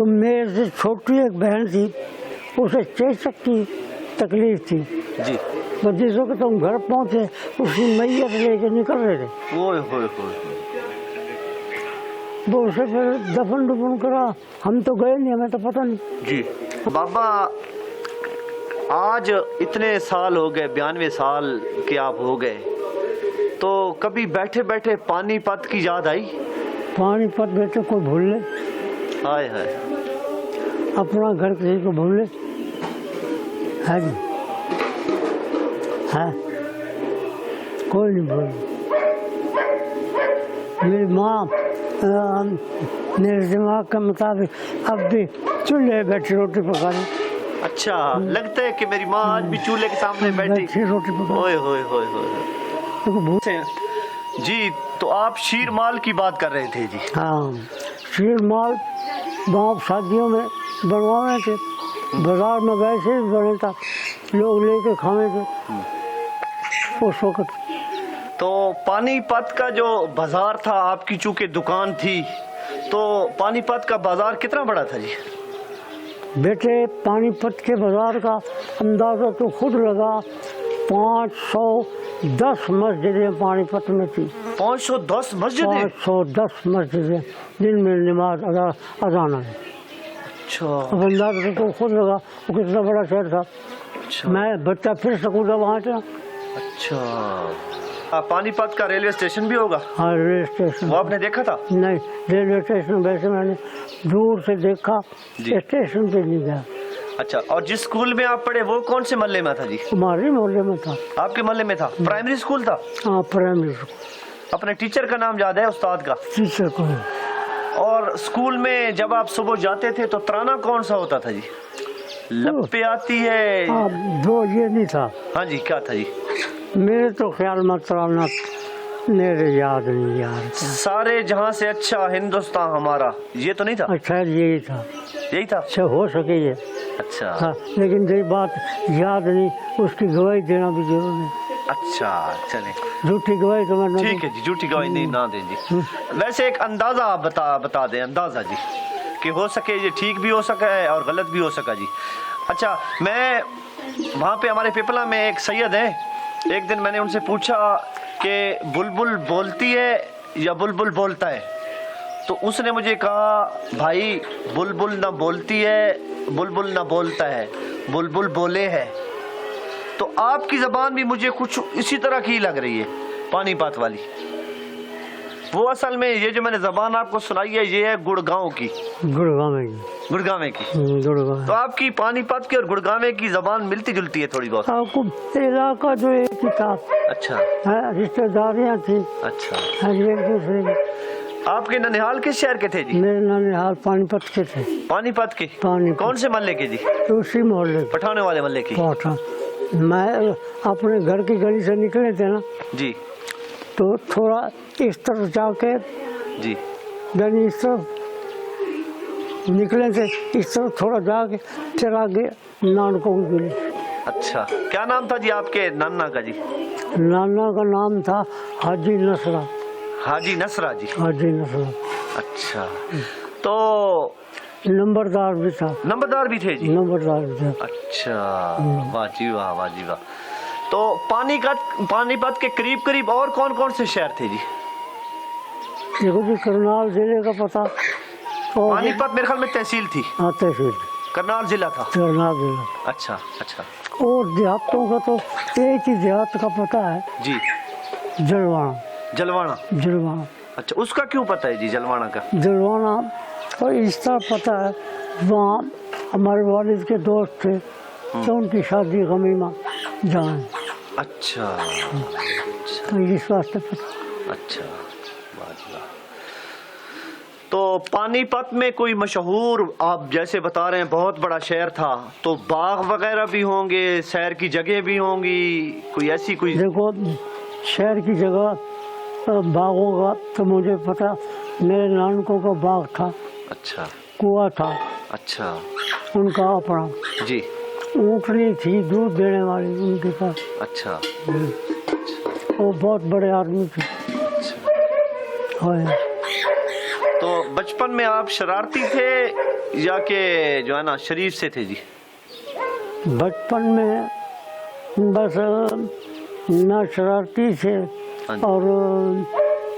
तो मेरे से छोटी एक बहन थी, उसे चेचक की तकलीफ थी जी। तो जिस वक्त हम घर पहुंचे उसकी मैयत लेके निकल रहे थे। ओए होए होए। वो उसे फिर दफन दुफन करा, हम तो गए नहीं, हमें तो पता नहीं। जी बाबा, आज इतने साल हो गए, 92 साल के आप हो गए, तो कभी बैठे बैठे पानीपत की याद आई? पानीपत बेटे को भूल ले, हाय हाय। अपना घर किसी को भूल ले, है जी, है, कोई नहीं भूल। मेरी माँ मेरे दिमाग के मुताबिक अब भी चूल्हे बैठी रोटी पका रही। अच्छा, लगता है कि मेरी माँ आज भी चूल्हे के सामने बैठी रोटी पका। ओए होए होए होए। जी, तो आप शीर माल की बात कर रहे थे जी? हाँ, शीर माल गाँव शादियों में बनवाए थे, बाजार में वैसे ही बने था, लोग लेके खाए थे उस वक्त। तो पानीपत का जो बाजार था, आपकी चूंकि दुकान थी, तो पानीपत का बाजार कितना बड़ा था जी? बेटे पानीपत के बाजार का अंदाज़ा तो खुद लगा, 510 मस्जिदें पानीपत में थी। 510 मस्जिदें? 510 मस्जिदें जिनमें नमाज अजाना है। अच्छा। अब अंदाज़ा तो खुद लगा वो कितना बड़ा शहर था। अच्छा। मैं बच्चा फिर सकूँगा वहाँ से। अच्छा, पानीपत का रेलवे स्टेशन भी होगा? हाँ, रेलवे स्टेशन। वो आपने देखा था? नहीं, रेलवे स्टेशन वैसे मैंने दूर से देखा, स्टेशन पे नहीं गया। अच्छा, और जिस स्कूल में आप पढ़े वो कौन से मोहल्ले में था जी? हमारे मोहल्ले में था। आपके मोहल्ले में था? प्राइमरी स्कूल था? हाँ, प्राइमरी स्कूल। अपने टीचर का नाम याद है, उस्ताद का? टीचर को। और स्कूल में जब आप सुबह जाते थे तो तराना कौन सा होता था जी? लपे आती है? वो ये नहीं था। हाँ जी, क्या था जी? मेरे तो ख्याल में तराना मेरे याद नहीं यार। सारे जहां से अच्छा हिंदुस्तान हमारा, ये तो नहीं था? अच्छा, यही था। यही था? अच्छा, हो सके ये। अच्छा। हाँ, लेकिन जो बात याद नहीं, उसकी गवाही देना भी जरूरी है। अच्छा, चले। झूठी गवाही तो मैं ठीक है जी, झूठी गवाही नहीं ना दें जी। वैसे एक अंदाजा आप बता दें, अंदाजा जी, कि हो सके ये ठीक भी हो सका है और गलत भी हो सका जी। अच्छा, मैं वहाँ पे हमारे पिपला में एक सैयद है, एक दिन मैंने उनसे पूछा कि बुलबुल बोलती है या बुलबुल बोलता है, तो उसने मुझे कहा भाई बुलबुल ना बोलती है, बुलबुल ना बोलता है, बुलबुल बोले है। तो आपकी ज़बान भी मुझे कुछ इसी तरह की लग रही है, पानीपत वाली। वो असल में ये जो मैंने ज़बान आपको सुनाई है, ये है गुड़गांव की। गुड़गांव गुड़गांव की। गुड़गांव। तो आपकी पानीपत की और गुड़गांव की ज़बान मिलती जुलती है थोड़ी बहुत? आपको इलाका जो एक ही था। अच्छा। रिश्तेदारियाँ थी। अच्छा। एक दूसरे की। आपके ननिहाल किस शहर के थे जी? मेरे ननिहाल पानीपत के थे। पानीपत के? पानीपत। कौन से मोहल्ले के जी? उसी मोहल्ले, पठाने वाले मोहल्ले की। मैं अपने घर की गली से निकले थे ना जी, तो थोड़ा इस तरफ जाके जी, गली इस तरफ निकले थे, इस तरफ थोड़ा जाके फिर आगे नानकों की गली। अच्छा, क्या नाम था जी आपके नाना का जी? नाना का नाम था हाजी नसरा। हाजी नसरा जी? हाजी नसरा। अच्छा, तो नंबरदार भी था। नंबरदार भी थे जी? नंबरदार भी था। अच्छा, वाह जी वाह, वाह जी वाह। तो पानीपत के करीब करीब और कौन कौन से शहर थे जी? देखो जी, करनाल जिले का पता। पानीपत मेरे ख्याल में तहसील थी। हाँ, तहसील। करनाल जिला था? करनाल जिला। अच्छा अच्छा। और देहातों का तो एक ही देहात का पता है जी। जलवाना। जलवाना? जलवाना। अच्छा, उसका क्यों पता है जी जलवाना का? जलवाना और इस तरह पता है, वहाँ हमारे वालिद के दोस्त थे तो उनकी शादी गमीमा जान। अच्छा। तो इस वास्ते पता। अच्छा, वाह जी वाह। तो पानीपत में कोई मशहूर, आप जैसे बता रहे हैं बहुत बड़ा शहर था, तो बाग वगैरह भी होंगे, सैर की जगह भी होंगी, कोई ऐसी कोई? देखो, शहर की जगह बागों का तो मुझे पता, मेरे नानकों का बाग था। अच्छा। कुआं था। अच्छा। उनका अपना जी। ऊँटनी थी दूध देने वाली उनके पास। अच्छा। वो बहुत बड़े आदमी थे। अच्छा। हाँ। तो बचपन में आप शरारती थे या के जो है ना शरीफ से थे जी? बचपन में बस ना शरारती थे हाँ जी। और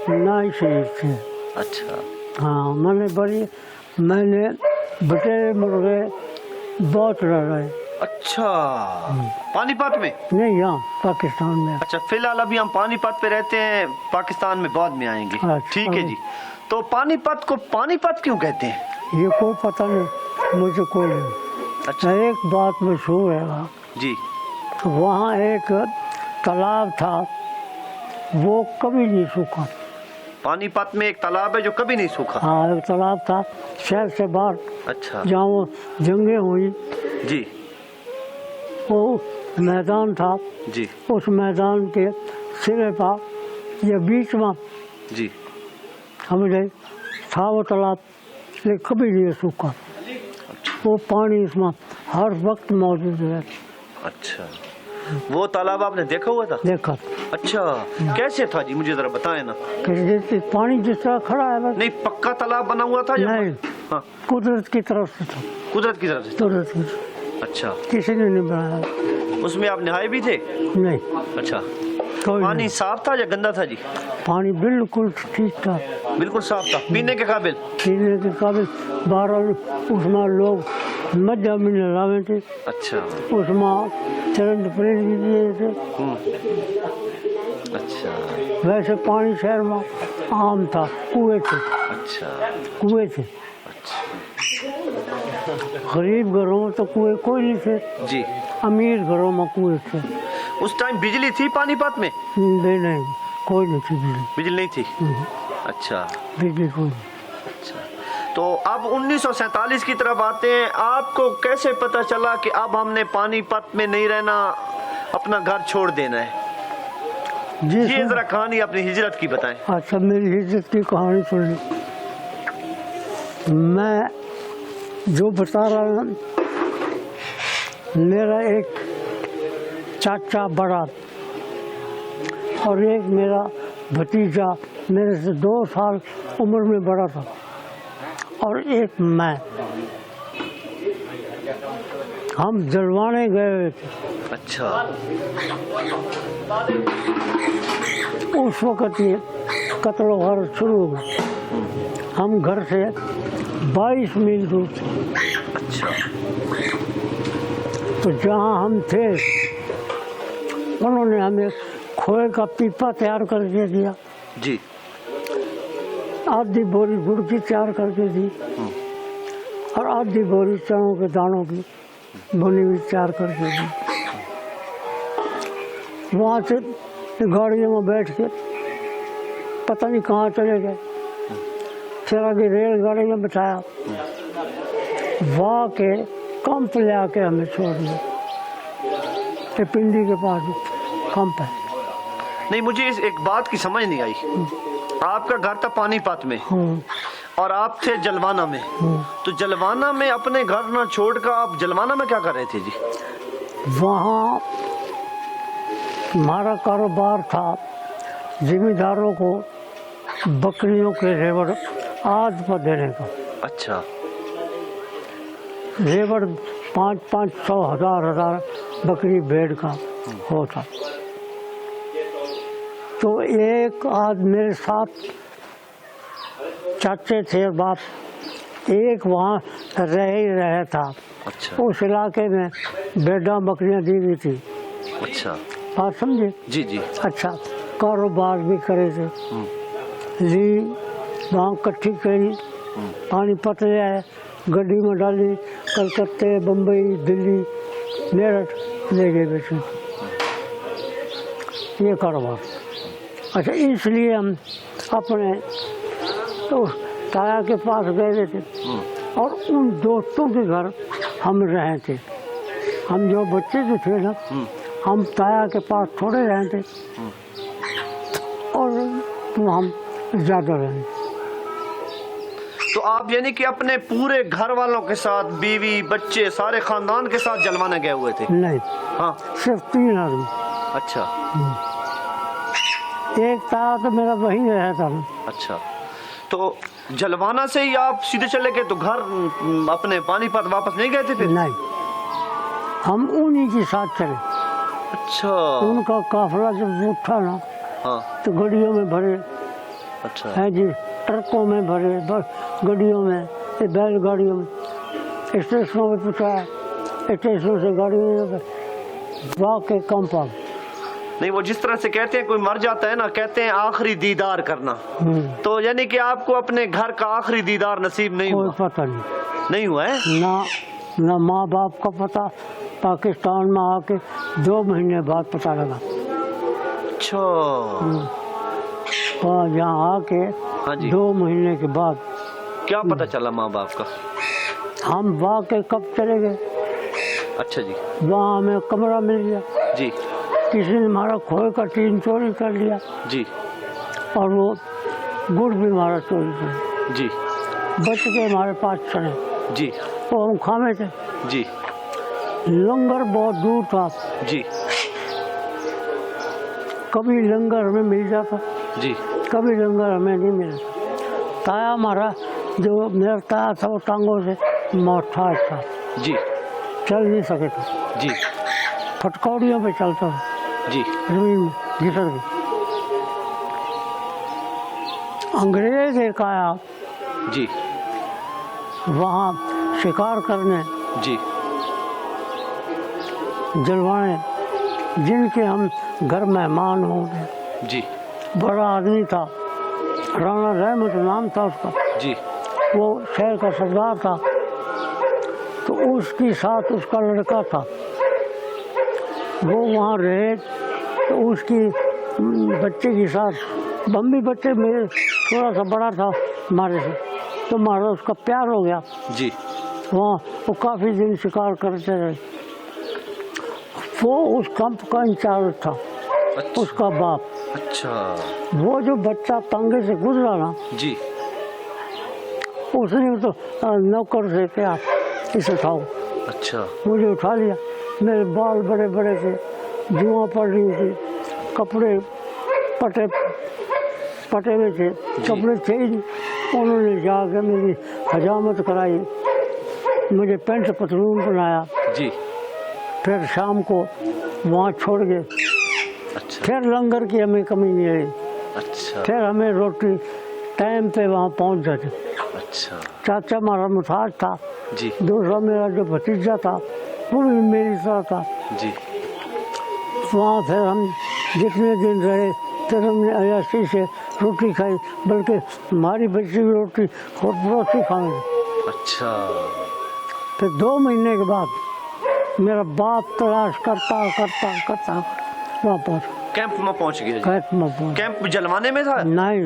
ना ही शरीफ थे। अच्छा। हाँ, मैंने बटेर मुर्गे बहुत रहे। अच्छा, पानीपत में? नहीं, यहाँ पाकिस्तान में। अच्छा, फिलहाल अभी हम पानीपत पे रहते हैं, पाकिस्तान में बाद में आएंगे। अच्छा। ठीक है जी। तो पानीपत को पानीपत क्यों कहते हैं? ये कोई पता नहीं, मुझे कोई नहीं। अच्छा एक बात मशहूर है वहाँ, जी। वहाँ एक तालाब था, वो कभी नहीं सूखा। पानीपत में एक तालाब है जो कभी नहीं सूखा? हाँ, एक तालाब था शहर से बाहर। अच्छा जहाँ वो जंगें हुई, जी वो मैदान था, जी उस मैदान के सिरे पर या बीच में जी। समझे था वो तालाब, लेकिन कभी नहीं सूखा। वो पानी इसमें हर वक्त मौजूद है। अच्छा, वो तालाब आपने देखा हुआ था? देखा। अच्छा, कैसे था जी, मुझे जरा बताएं ना। जैसे पानी जिस तरह खड़ा है बस। नहीं, पक्का तालाब बना हुआ था या? नहीं, हाँ, कुदरत की तरफ से था। कुदरत की तरफ से? कुदरत की, अच्छा, किसी ने नहीं बनाया। उसमें आप नहाए भी थे? नहीं, अच्छा, कोई पानी नहीं। साफ था या गंदा था जी? पानी बिल्कुल ठीक था, बिल्कुल साफ था, पीने के काबिल? पीने के काबिल। 12 उसमें लोग मध्य में नहावे थे, अच्छा। उसमें चरण प्रेस भी दिए थे। अच्छा वैसे पानी शहर में आम था, कुएं थे। अच्छा कुएं थे। अच्छा गरीब घरों में तो कुएं कोई नहीं थे, जी। अमीर घरों में कुएं थे। उस टाइम बिजली थी पानीपत में? नहीं, कोई नहीं थी बिजली। बिजली नहीं थी? अच्छा बिजली कोई नहीं। अच्छा। तो अब 1947 की तरफ आते हैं, आपको कैसे पता चला कि अब हमने पानीपत में नहीं रहना, अपना घर छोड़ देना है? जी ये सर। जरा कहानी अपनी हिजरत की बताएं। अच्छा, मेरी हिजरत की कहानी सुनी। मैं जो बता रहा हूँ, मेरा एक चाचा बड़ा और एक मेरा भतीजा मेरे से 2 साल उम्र में बड़ा था, और एक मैं, हम जलवाने गए हुए थे। अच्छा। उस वक़्त ये कत्ल वार शुरू हो गया। हम घर से 22 मील दूर थे। अच्छा। तो जहाँ हम थे, उन्होंने हमें खोए का पीपा तैयार करके दिया, जी। आधी बोरी गुड़ की तैयार करके दी, और आधी बोरी चनों के दानों की भुनी हुई तैयार करके दी। वहाँ से गाड़ियों में बैठ के पता नहीं कहाँ चले गए, फिर आगे रेलगाड़ी में बिठाया, वहाँ के कंप ले आके हमें छोड़ दिया। ये पिंडी के पास कंप है। नहीं, मुझे इस एक बात की समझ नहीं आई। आपका घर था पानीपत में और आप थे जलवाना में, तो जलवाना में अपने घर ना छोड़कर आप जलवाना में क्या कर रहे थे जी? वहाँ हमारा कारोबार था जिम्मेदारों को बकरियों के रेवड़ आज पर देने का। अच्छा। रेवड़ 500 हजार बकरी भेड़ का होता। तो एक आज मेरे साथ चाचे थे बाप, एक वहाँ रह ही रहा था। अच्छा। उस इलाके में भेड़ा बकरियाँ दी हुई थी। अच्छा। बात समझे? जी जी। अच्छा, कारोबार भी करे थे। ली वहाँ इकट्ठी करी, पानीपत ले आए, गड्डी में डाली, कलकत्ते, बम्बई, दिल्ली, मेरठ ले गए बेचे। ये कारोबार। अच्छा, इसलिए हम अपने तो ताया के पास गए थे, और उन दोस्तों के घर हम रहे थे। हम जो बच्चे जो थे ना, हम ताया के पास थोड़े रहे थे, और तो हम ज़्यादा रहे। तो आप यानी कि अपने पूरे घर वालों के साथ, बीवी बच्चे सारे खानदान के साथ जलवाना गए हुए थे? नहीं, हाँ। सिर्फ 3 आदमी। अच्छा। एक ताया तो मेरा वहीं रहता था। अच्छा, तो जलवाना से ही आप सीधे चले गए, तो घर अपने पानीपत वापस नहीं गए थे फिर? नहीं, हम उन्हीं के साथ चले। अच्छा। उनका काफिला जब उठा ना, हाँ। तो गाड़ियों में भरे, अच्छा है जी, ट्रकों में भरे, बस गाड़ियों में, बैलगाड़ियों में, स्टेशनों में पहुँचाया, स्टेशनों से गाड़ियों में वाकई कंपाउंड। नहीं, वो जिस तरह से कहते हैं कोई मर जाता है ना, कहते हैं आखिरी दीदार करना, तो यानी कि आपको अपने घर का आखिरी दीदार नसीब नहीं हुआ? कोई पता नहीं, नहीं हुआ है ना माँ बाप का पता। पाकिस्तान में आके 2 महीने बाद पता लगा। अच्छा। और यहाँ आके हाँ जी। 2 महीने के बाद क्या पता चला माँ बाप का? हम वाकई कब चले गए। अच्छा जी। वहाँ हमें कमरा मिल गया जी। किसी ने हमारा खोए का टीन चोरी कर लिया जी। और वो गुड़ भी हमारा चोरी कर लिया। जी। बच गए हमारे 5 चने। जी। वो हम खामे थे। जी। लंगर बहुत दूर था। जी। कभी लंगर हमें मिल जाता, जी। कभी लंगर हमें नहीं मिला। ताया हमारा, जो मेरा ताया था, वो टांगों से मोटाज था। जी। चल नहीं सके थे। जी। फटकौड़ियों पे चलता था। जी। जमीन में घिसर के। अंग्रेज एक आया जी। वहाँ शिकार करने, जी। जलवाने, जिनके हम घर मेहमान हो गए। जी। बड़ा आदमी था, राणा रहमत नाम था उसका। जी। वो शहर का सरदार था। तो उसके साथ उसका लड़का था, वो वहाँ रहे। तो उसकी बच्चे के साथ, बम्बी बच्चे मेरे थोड़ा सा बड़ा था हमारे से, तो हमारा उसका प्यार हो गया। जी। वहाँ वो काफ़ी दिन शिकार करते रहे। वो उस कैंप का इंचार्ज था। अच्छा। उसका बाप। अच्छा। वो जो बच्चा तांगे से गुजरा ना, जी, उसने तो नौकर से क्या, इसे उठाओ। अच्छा। मुझे उठा लिया। मेरे बाल बड़े बड़े थे, जुआ पड़ रही थी, कपड़े पटे पटे हुए थे, कपड़े थे ही नहीं। उन्होंने जाकर मेरी हजामत कराई, मुझे पैंट पतलून बनाया। जी। फिर शाम को वहाँ छोड़ गए। अच्छा। फिर लंगर की हमें कमी नहीं आई। अच्छा। फिर हमें रोटी टाइम पे वहाँ पहुँच जाते। अच्छा। चाचा हमारा मुथाज था। जी। दूसरा मेरा जो भतीजा था वो भी मेरी तरह था। जी। वहाँ फिर हम जितने दिन रहे, फिर हमने अयाशी से रोटी खाई, बल्कि हमारी बची हुई रोटी और रोटी खाएंगे। अच्छा। फिर 2 महीने के बाद मेरा बाप तलाश करता करता करता वहाँ पहुँच, कैंप में पहुँच गया। कैंप में पहुँच। कैंप जलवाने में था? नहीं,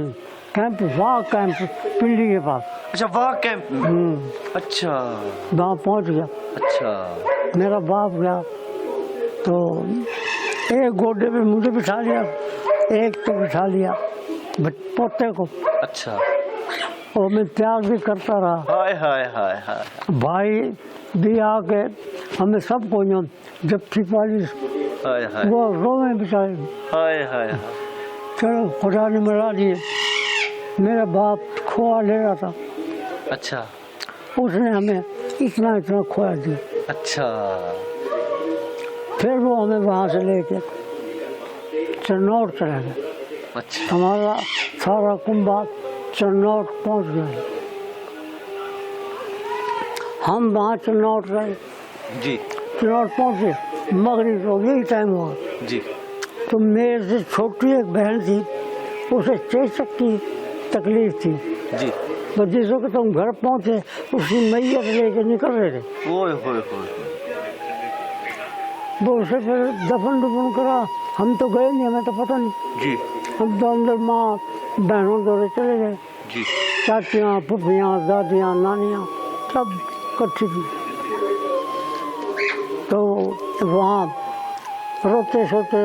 कैंप वहाँ, कैंप पिंडी के पास। अच्छा, वहाँ कैंप में। अच्छा। वहाँ पहुँच गया। अच्छा। मेरा बाप गया तो एक गोडे पे मुझे बिठा लिया, एक तो बिठा लिया पोते को। अच्छा। और मैं प्यार भी करता रहा। हाय हाय हाय हाय। भाई भी आके हमें सबको जब पाली, वो रोवे बेचारे। हाय हाय। चलो खुदा ने मिला दिए। मेरा बाप खोआ ले रहा था। अच्छा। उसने हमें इतना इतना खोया दिया। अच्छा। फिर वो हमें वहाँ से लेके चन्नौर चला गया। अच्छा। हमारा सारा कुंभा चन्नौर पहुँच गया। हम वहाँ चन्नौर गए। जी। चन्नौर पहुँचे, मगरिब हो यही टाइम हुआ। जी। तो मेरे से छोटी एक बहन थी, उसे चेचक की तकलीफ थी। जी। तो जिस वक्त तुम घर पहुँचे, उसकी मैयत लेके निकल रहे थे। ओए होए होए। वो उसे फिर दफन दुफन करा। हम तो गए नहीं, हमें तो पता नहीं। जी। हम तो अंदर माँ बहनों दौरे चले गए। जी। चाचियाँ, फुफियाँ, दादियाँ, नानियाँ सब इकट्ठी थी। तो वहाँ रोते सोते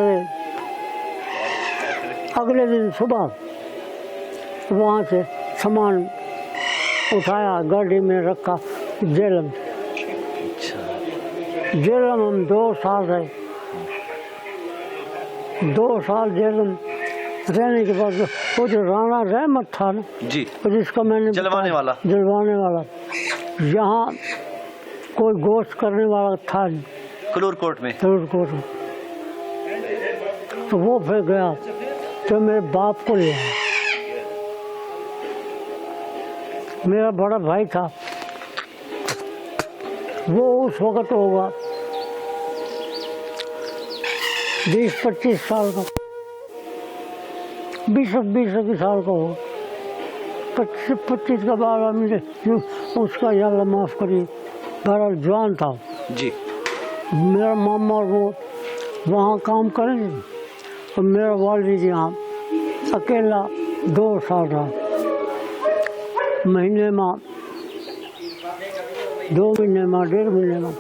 अगले दिन सुबह वहाँ से सामान उठाया, गाड़ी में रखा जेलम। जेलम हम 2 साल रहे। 2 साल जेलम रहने के बाद वो जो राणा रहमत था ना, जी, जिसका मैंने जलवाने वाला। जलवाने वाला, यहाँ कोई गोश्त करने वाला था नहीं कलूर कोर्ट में। कोट में। तो वो फिर गया तो मेरे बाप को ले आया। मेरा बड़ा भाई था, वो उस वक्त होगा 20-25 साल का, 20 साल का होगा, 25 का बारह मुझे उसका अल्लाह माफ़ करिए, बहरहाल जवान था जी। मेरा मामा वो वहाँ काम करेंगे और मेरा वालिद यहाँ अकेला 2 साल रहा। महीने में 2 महीने में 1.5 महीने में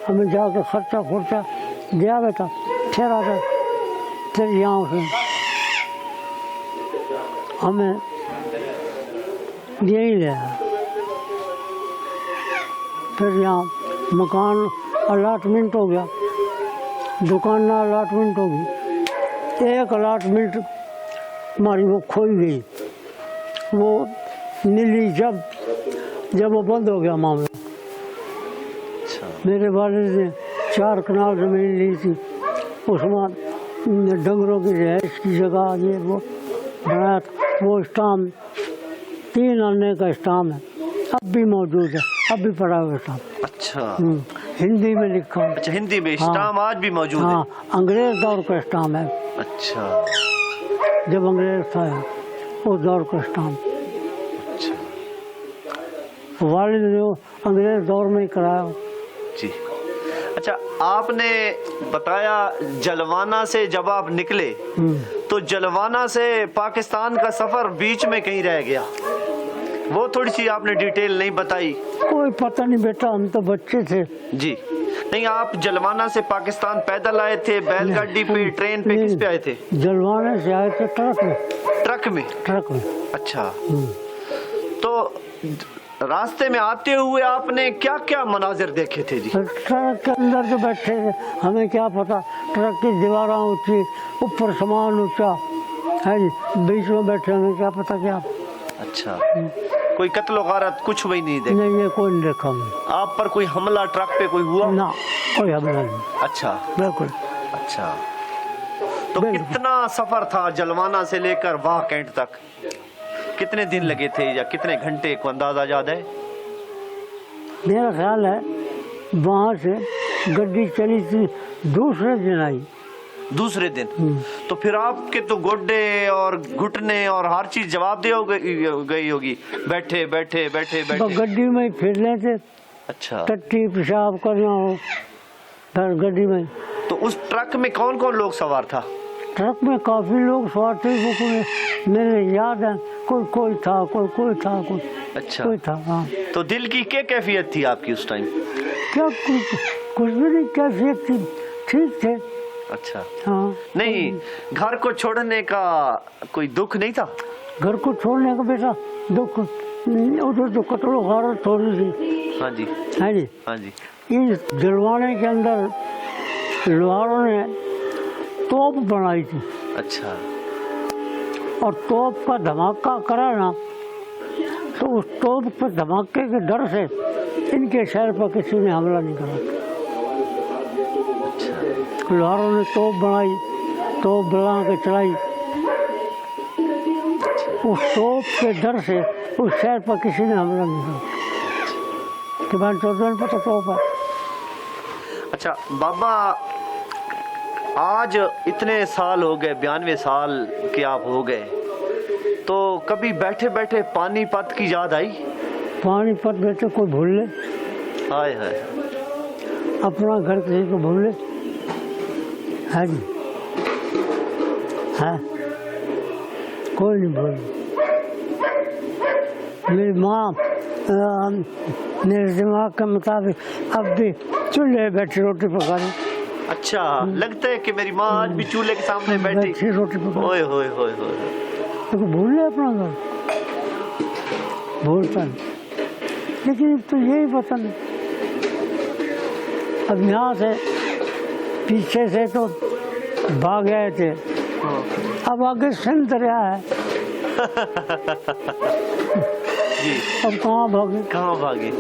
हमें जाकर खर्चा खुर्चा दिया गया था, फिर आता फिर यहाँ से हमें यही ले आया। फिर यहाँ मकान अलाटमेंट हो गया, दुकान ना अलाटमेंट होगी। एक अलाटमेंट हमारी वो खोई गई, वो नीली जब वो बंद हो गया मामला। मेरे वालिद ने 4 कनाल ज़मीन ली थी, उसमें डंगरों की रिहाइश की जगह ये वो बनाया था। वो स्टाम 3 आने का स्टाम है, अब भी मौजूद है, अब भी पड़ा हुआ स्टाम। अच्छा, हिंदी में लिखा है। अच्छा, हिंदी में स्टाम आज भी मौजूद है। हाँ, अंग्रेज दौर का स्टाम है। अच्छा, जब अंग्रेज था उस दौर का स्टाम। अच्छा वालिद ने वो अंग्रेज दौर में ही कराया। जी। अच्छा, आपने बताया जलवाना से जब आप निकले तो जलवाना से पाकिस्तान का सफर बीच में कहीं रह गया, वो थोड़ी सी आपने डिटेल नहीं बताई। कोई पता नहीं बेटा, हम तो बच्चे थे जी। नहीं, आप जलवाना से पाकिस्तान पैदल आए थे, बैलगाड़ी पे, ट्रेन पे, किस पे आए थे? जलवाने से आए थे ट्रक में। ट्रक में? ट्रक में। अच्छा, तो रास्ते में आते हुए आपने क्या क्या मनाजिर देखे थे जी? ट्रक के अंदर जो बैठे थे, हमें क्या पता, ट्रक की दीवारें ऊंची, ऊपर सामान ऊंचा है जी, बीच में बैठे, हमें क्या पता क्या। अच्छा, कोई कत्ल गारत कुछ भी नहीं देखा? नहीं, ये कोई नहीं देखा। आप पर कोई हमला ट्रक पे कोई हुआ? ना, कोई हमला नहीं। अच्छा, बिल्कुल। अच्छा, तो कितना सफर था जलवाना से लेकर वाह कैंट तक? कितने दिन लगे थे या कितने घंटे को अंदाजा याद है? मेरा ख्याल है वहाँ से गड्डी चली थी, दूसरे दिन आई। दूसरे दिन? तो फिर आपके तो गोड्डे और घुटने और हर चीज जवाब दे गई होगी, बैठे बैठे बैठे बैठे। तो गड्डी में ही फिरने थे। अच्छा, टट्टी पेशाब करना हो फिर गड्डी में। तो उस ट्रक में कौन कौन लोग सवार था? ट्रक में काफी लोग सवार थे, वो मेरे याद है, कोई था, कोई था, कोई। अच्छा, कोई था। हाँ। तो दिल की क्या कैफियत थी आपकी उस टाइम? क्या कुछ भी नहीं कैफियत थी, ठीक थे। अच्छा, हाँ। नहीं, घर को छोड़ने का कोई दुख नहीं था? घर को छोड़ने का बेटा दुख, उधर जो कत्ल गारत थोड़ी सी। हाँ जी, है जी, हाँ जी। इस जलवाने के अंदर लोहारों ने तोप बनाई थी। अच्छा, और तोप का धमाका करा ना, तो उस तोप के धमाके के डर से इनके शहर पर किसी ने हमला नहीं करा। अच्छा, लोहारों ने तोप बनाई, तोप बना के चलाई, उस तोप के डर से उस शहर पर किसी ने हमला नहीं करा कि भाई 14 पर तो तोप है। अच्छा बाबा, आज इतने साल हो गए, 92 साल के आप हो गए, तो कभी बैठे बैठे पानीपत की याद आई? पानीपत बैठे कोई भूल ले? हाय हाय, अपना घर किसी को भूल ले? है जी, है, कोई नहीं भूल। मेरी माँ मेरे दिमाग के मुताबिक अब भी चूल्हे बैठी रोटी पका रही। अच्छा, लगता है कि मेरी माँ आज भी चूल्हे के सामने बैठी रोटी पका। ओए होए होए होए, तो भूल ले अपना घर, भूलता नहीं, लेकिन तो यही पता नहीं। अब यहाँ से पीछे से तो भाग गए थे, अब आगे सिंध दरिया है, जी अब कहाँ भागे। कहाँ भागे।